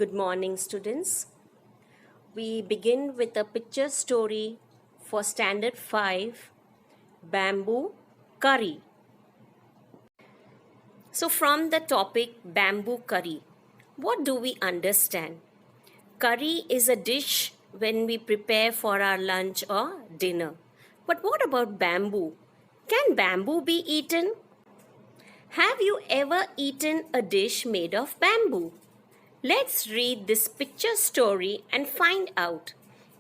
Good morning, students. We begin with a picture story for Standard 5, Bamboo Curry. So, from the topic bamboo curry, what do we understand? Curry is a dish when we prepare for our lunch or dinner. But what about bamboo? Can bamboo be eaten? Have you ever eaten a dish made of bamboo? Let's read this picture story and find out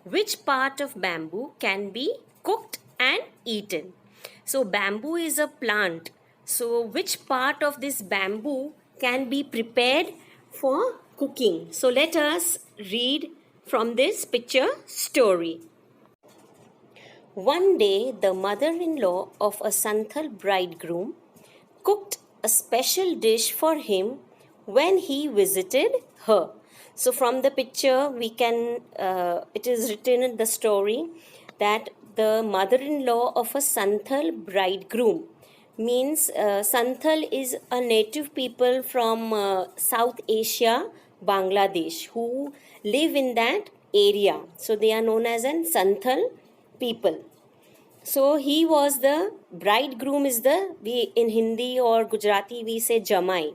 which part of bamboo can be cooked and eaten. So, bamboo is a plant. So, which part of this bamboo can be prepared for cooking? So, let us read from this picture story. One day, the mother in law of a Santhal bridegroom cooked a special dish for him when he visited her. So, from the picture, we can, it is written in the story that the mother in law of a Santhal bridegroom means Santhal is a native people from South Asia, Bangladesh, who live in that area. So, they are known as an Santhal people. So he was the bridegroom is we in Hindi or Gujarati we say Jamai.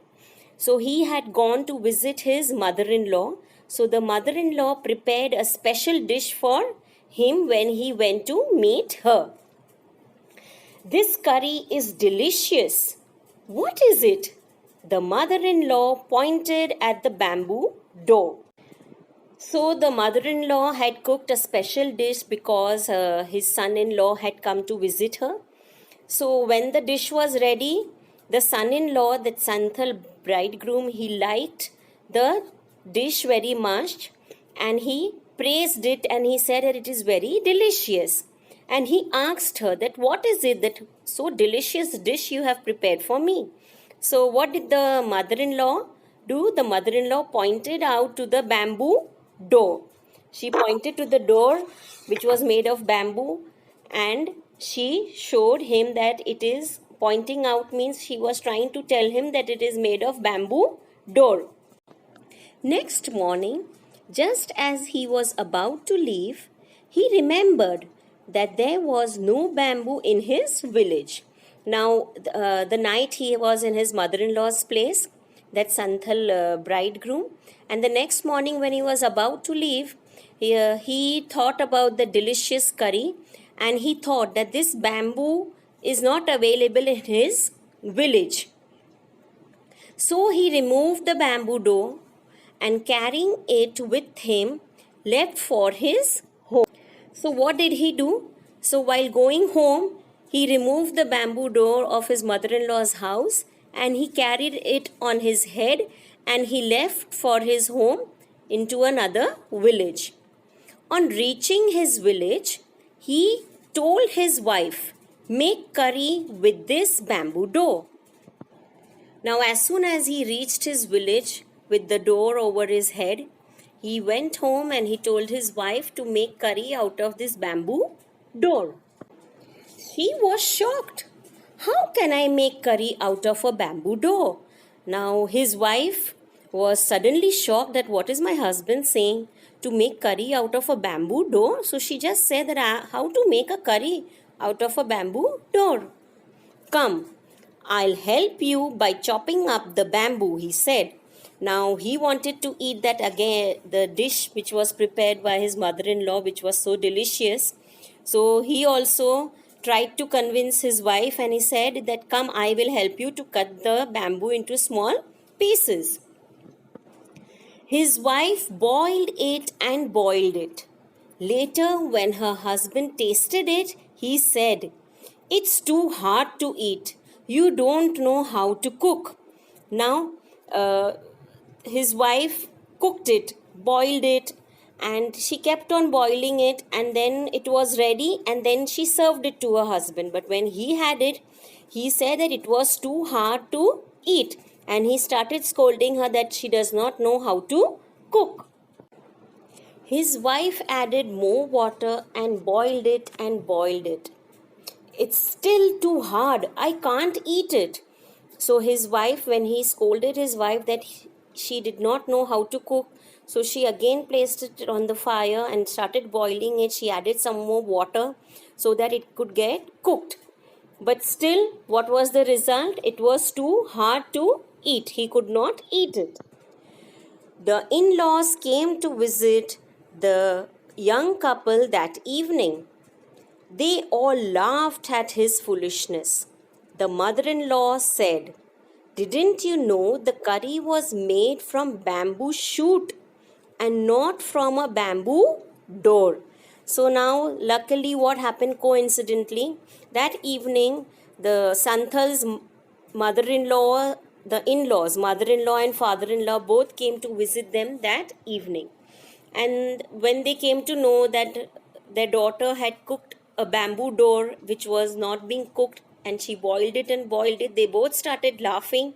So he had gone to visit his mother-in-law. So the mother-in-law prepared a special dish for him when he went to meet her. This curry is delicious. What is it? The mother-in-law pointed at the bamboo dough. So the mother-in-law had cooked a special dish because his son-in-law had come to visit her. So when the dish was ready, the son-in-law, that Santhal bridegroom, he liked the dish very much and he praised it and he said that it is very delicious. And he asked her that what is it that so delicious dish you have prepared for me? So what did the mother-in-law do? The mother-in-law pointed out to the bamboo door. She pointed to the door which was made of bamboo and she showed him that it is pointing out means she was trying to tell him that it is made of bamboo door. Next morning, just as he was about to leave, he remembered that there was no bamboo in his village. Now, the night he was in his mother-in-law's place, that Santhal bridegroom, and the next morning when he was about to leave, he thought about the delicious curry and he thought that this bamboo is not available in his village. So he removed the bamboo door and carrying it with him left for his home. So what did he do? So while going home, he removed the bamboo door of his mother-in-law's house and he carried it on his head and he left for his home into another village. On reaching his village, he told his wife, "Make curry with this bamboo door." Now, as soon as he reached his village with the door over his head, he went home and he told his wife to make curry out of this bamboo door. She was shocked. How can I make curry out of a bamboo door? Now, his wife was suddenly shocked that what is my husband saying to make curry out of a bamboo door? So she just said that how to make a curry out of a bamboo door. Come, I'll help you by chopping up the bamboo, he said. Now he wanted to eat that again, the dish which was prepared by his mother-in-law, which was so delicious. So he also tried to convince his wife and he said that come, I will help you to cut the bamboo into small pieces. His wife boiled it and boiled it. Later, when her husband tasted it, he said, "It's too hard to eat. You don't know how to cook." Now, his wife cooked it, boiled it, and she kept on boiling it, and then it was ready, and then she served it to her husband. But when he had it, he said that it was too hard to eat, and he started scolding her that she does not know how to cook. His wife added more water and boiled it and boiled it. "It's still too hard. I can't eat it." So his wife, when he scolded his wife that she did not know how to cook. So she again placed it on the fire and started boiling it. She added some more water so that it could get cooked. But still, what was the result? It was too hard to eat. He could not eat it. The in-laws came to visit the young couple that evening. They all laughed at his foolishness. The mother-in-law said, "Didn't you know the curry was made from bamboo shoot and not from a bamboo door?" So now, luckily, what happened coincidentally, that evening, the Santhal's mother-in-law, the in-laws, mother-in-law and father-in-law both came to visit them that evening. And when they came to know that their daughter had cooked a bamboo door which was not being cooked, and she boiled it and boiled it, they both started laughing.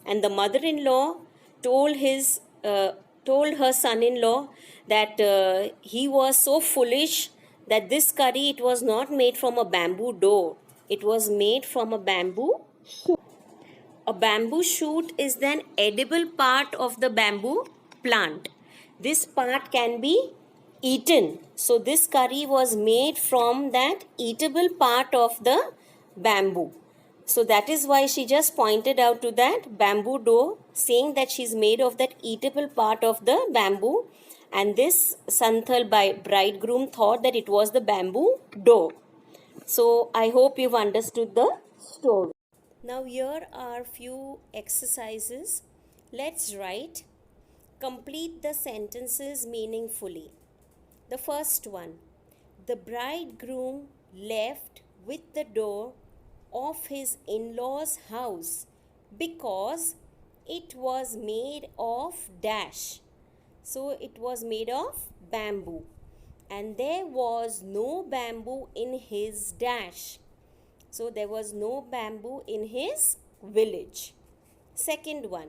And the mother-in-law told told her son-in-law that he was so foolish, that this curry, it was not made from a bamboo door, it was made from a bamboo. A bamboo shoot is an edible part of the bamboo plant. This part can be eaten. So this curry was made from that eatable part of the bamboo. So that is why she just pointed out to that bamboo dough, saying that she's made of that eatable part of the bamboo. And this Santhal bridegroom thought that it was the bamboo dough. So I hope you've understood the story. Now here are few exercises. Let's write. Complete the sentences meaningfully. The first one. The bridegroom left with the door of his in-laws' house because it was made of dash. So it was made of bamboo. And there was no bamboo in his dash. So there was no bamboo in his village. Second one.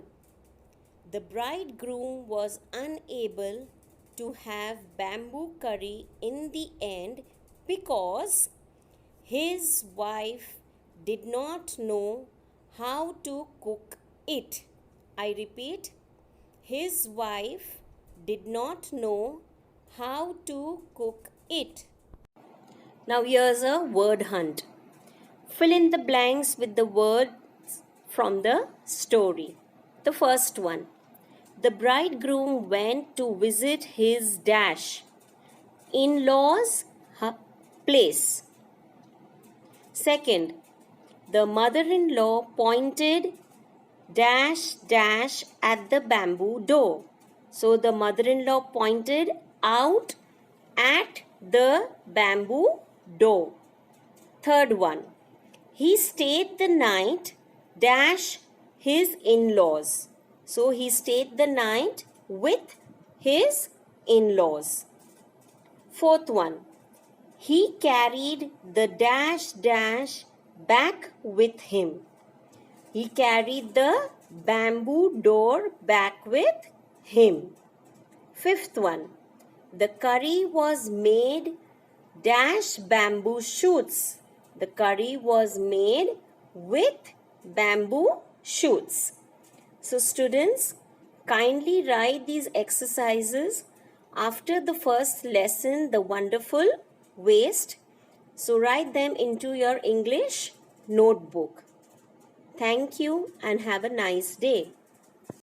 The bridegroom was unable to have bamboo curry in the end because his wife did not know how to cook it. I repeat, his wife did not know how to cook it. Now here's a word hunt. Fill in the blanks with the words from the story. The first one. The bridegroom went to visit his dash in-laws' place. Second, the mother-in-law pointed dash dash at the bamboo door. So the mother-in-law pointed out at the bamboo door. Third one, he stayed the night dash his in-laws. So he stayed the night with his in-laws. Fourth one, he carried the dash dash back with him. He carried the bamboo door back with him. Fifth one, the curry was made dash bamboo shoots. The curry was made with bamboo shoots. So students, kindly write these exercises after the first lesson, the wonderful waste. So write them into your English notebook. Thank you and have a nice day.